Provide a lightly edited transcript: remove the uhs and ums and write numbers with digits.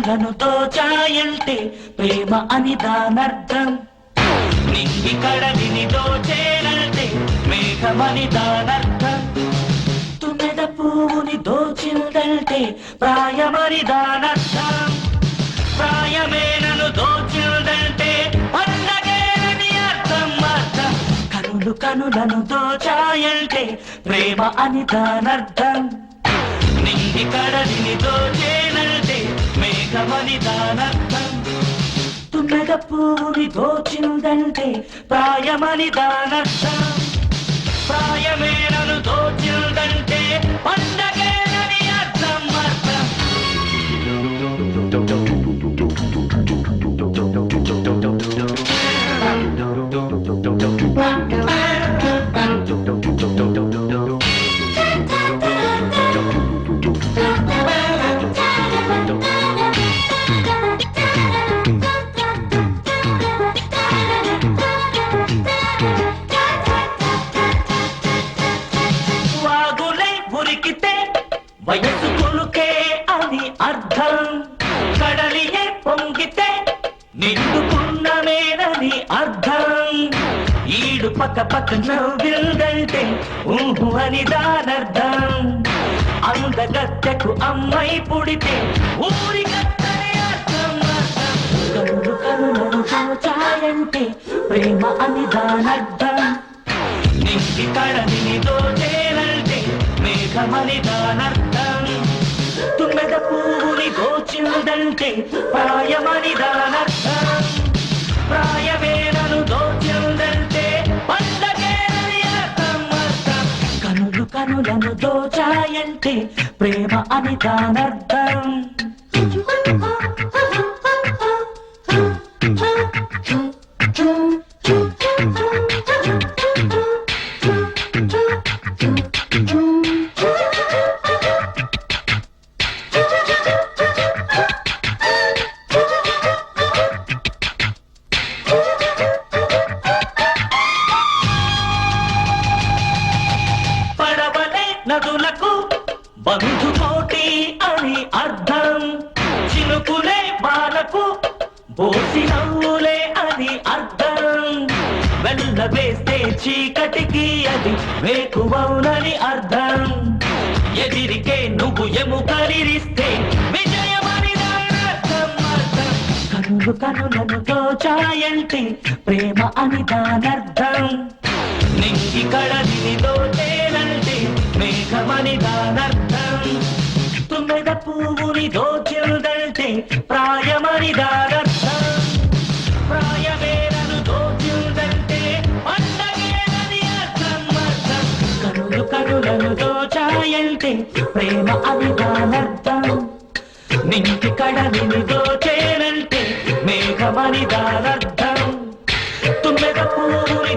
కనులను దోచాయంటే ప్రేమ అని దానర్థం. నింగి కడలిని దోచేనంటే మేఘమని దానర్థం. తుమ్మెద పువ్వుని దోచిందంటే ప్రాయమని దానర్థం. ప్రాయమే నన్ను దోచిందంటే పండగేనని అర్థం. అర్థం కనులను దోచాయంటే ప్రేమ అని దానర్థం. నింగి కడలిని దోచేనంటే మేఘమని దానర్థం. తుమ్మెద పువ్వుని దోచిందంటే ప్రాయమని దానర్థం. ప్రాయమే నన్ను దోచిందంటే పండగేనని అర్థం. అర్థం వయసు కొలుకే అని అర్థం. కడలియే పొంగితే నిండుకున్నమేనని అర్థం. ఈడు పక్క నవ్విందంటే ఊహు అని దానర్థం. అందగత్తెకు అమ్మై పుడితే ఊరి గత్తని అర్థం. కనులను దోచాయంటే ప్రేమ అని దానర్థం. నింగి కడలిని దోచేనంటే మేఘమని దానర్థం. తుమ్మెద పువ్వుని దోచిందంటే ప్రాయమని దానర్థం. ప్రాయమేనను దోచిందంటే పండగేనని అర్థం. అర్థం కనులను దోచాయంటే ప్రేమ అని దానర్థం. నదులకు బంధుకోటి అని అర్థం. చినుకులే బాలకు బోసి నవ్వులే అని అర్థం. వెళ్ళ వేస్తే చీకటికి అది వేకువౌనని అర్థం. ఎదిరికే నువ్వు ఎముకరిస్తే విజయమని దానర్థం. అర్థం కనులను దోచాయంటే ప్రేమ అని దానర్థం. నింగి కడలిని దోచేనంటే మేఘమని దానర్థం. తుమ్మెద పువ్వుని దోచిందంటే ప్రాయమని దానర్థం. ప్రాయమేనను దోచిందంటే పండగేనని అర్థం. అర్థం కనులను దోచాయంటే ప్రేమ అని దానర్థం. నింగి కడలిని దోచేనంటే మేఘమని దానర్థం. తుమ్మెద పువ్వుని